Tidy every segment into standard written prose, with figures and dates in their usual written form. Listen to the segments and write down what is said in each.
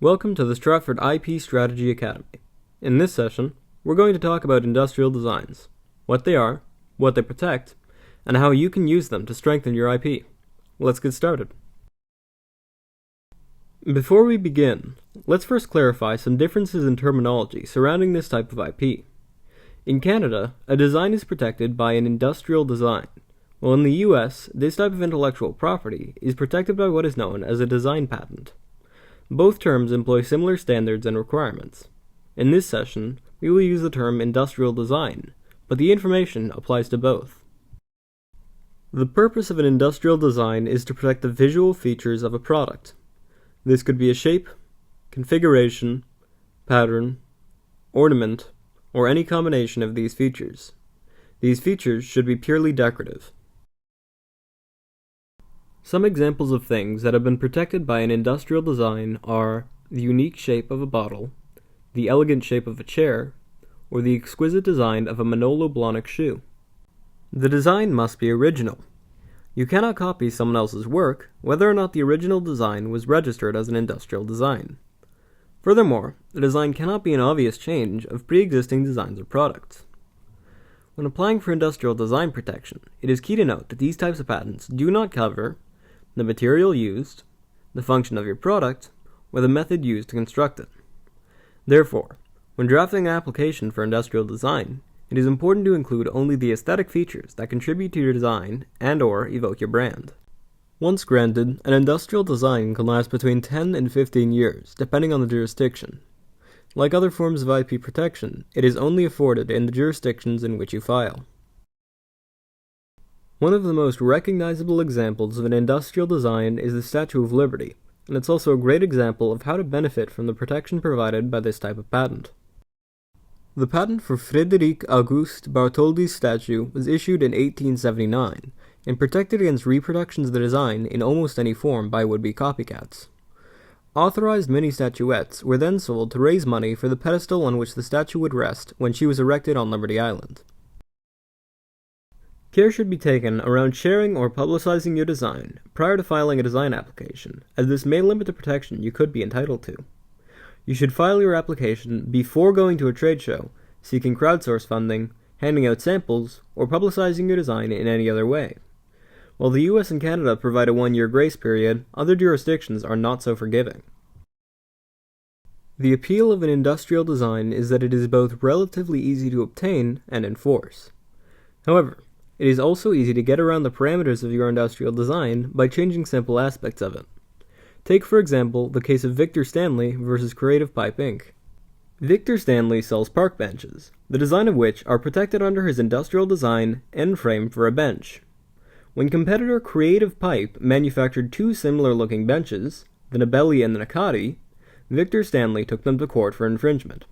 Welcome to the Stratford IP Strategy Academy. In this session, we're going to talk about industrial designs, what they are, what they protect, and how you can use them to strengthen your IP. Let's get started. Before we begin, let's first clarify some differences in terminology surrounding this type of IP. In Canada, a design is protected by an industrial design, while in the US, this type of intellectual property is protected by what is known as a design patent. Both terms employ similar standards and requirements. In this session, we will use the term industrial design, but the information applies to both. The purpose of an industrial design is to protect the visual features of a product. This could be a shape, configuration, pattern, ornament, or any combination of these features. These features should be purely decorative. Some examples of things that have been protected by an industrial design are the unique shape of a bottle, the elegant shape of a chair, or the exquisite design of a Manolo Blahnik shoe. The design must be original. You cannot copy someone else's work, whether or not the original design was registered as an industrial design. Furthermore, the design cannot be an obvious change of pre-existing designs or products. When applying for industrial design protection, it is key to note that these types of patents do not cover the material used, the function of your product, or the method used to construct it. Therefore, when drafting an application for industrial design, it is important to include only the aesthetic features that contribute to your design and/or evoke your brand. Once granted, an industrial design can last between 10 and 15 years, depending on the jurisdiction. Like other forms of IP protection, it is only afforded in the jurisdictions in which you file. One of the most recognizable examples of an industrial design is the Statue of Liberty, and it's also a great example of how to benefit from the protection provided by this type of patent. The patent for Frédéric Auguste Bartholdi's statue was issued in 1879, and protected against reproductions of the design in almost any form by would-be copycats. Authorized mini statuettes were then sold to raise money for the pedestal on which the statue would rest when she was erected on Liberty Island. Care should be taken around sharing or publicizing your design prior to filing a design application, as this may limit the protection you could be entitled to. You should file your application before going to a trade show, seeking crowdsource funding, handing out samples, or publicizing your design in any other way. While the US and Canada provide a 1-year grace period, other jurisdictions are not so forgiving. The appeal of an industrial design is that it is both relatively easy to obtain and enforce. However, it is also easy to get around the parameters of your industrial design by changing simple aspects of it. Take, for example, the case of Victor Stanley versus Creative Pipe Inc. Victor Stanley sells park benches, the design of which are protected under his industrial design end frame for a bench. When competitor Creative Pipe manufactured two similar-looking benches, the Nabelli and the Nakati, Victor Stanley took them to court for infringement.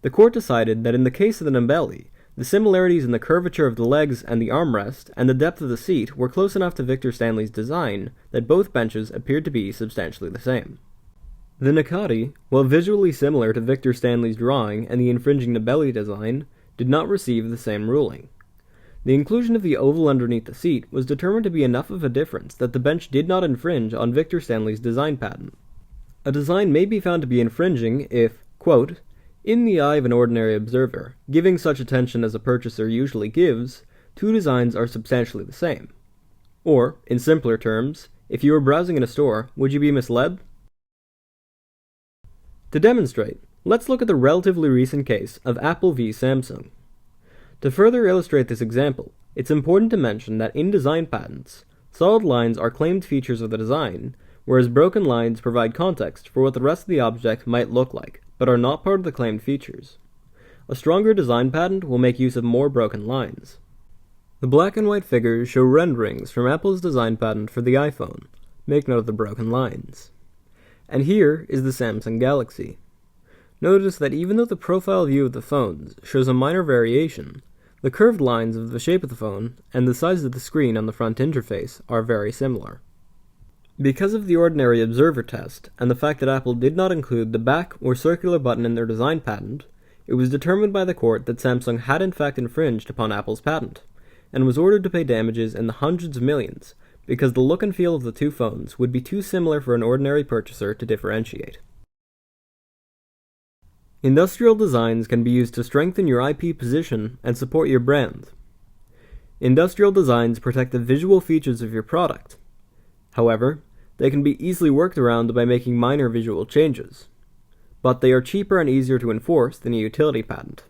The court decided that in the case of the Nabelli, the similarities in the curvature of the legs and the armrest and the depth of the seat were close enough to Victor Stanley's design that both benches appeared to be substantially the same. The Nakati, while visually similar to Victor Stanley's drawing and the infringing Nabelli design, did not receive the same ruling. The inclusion of the oval underneath the seat was determined to be enough of a difference that the bench did not infringe on Victor Stanley's design patent. A design may be found to be infringing if, quote, in the eye of an ordinary observer, giving such attention as a purchaser usually gives, two designs are substantially the same. Or, in simpler terms, if you were browsing in a store, would you be misled? To demonstrate, let's look at the relatively recent case of Apple v. Samsung. To further illustrate this example, it's important to mention that in design patents, solid lines are claimed features of the design, whereas broken lines provide context for what the rest of the object might look like, but are not part of the claimed features. A stronger design patent will make use of more broken lines. The black and white figures show renderings from Apple's design patent for the iPhone. Make note of the broken lines. And here is the Samsung Galaxy. Notice that even though the profile view of the phones shows a minor variation, the curved lines of the shape of the phone and the size of the screen on the front interface are very similar. Because of the ordinary observer test, and the fact that Apple did not include the back or circular button in their design patent, it was determined by the court that Samsung had in fact infringed upon Apple's patent, and was ordered to pay damages in the hundreds of millions, because the look and feel of the two phones would be too similar for an ordinary purchaser to differentiate. Industrial designs can be used to strengthen your IP position and support your brand. Industrial designs protect the visual features of your product. However, they can be easily worked around by making minor visual changes. But they are cheaper and easier to enforce than a utility patent.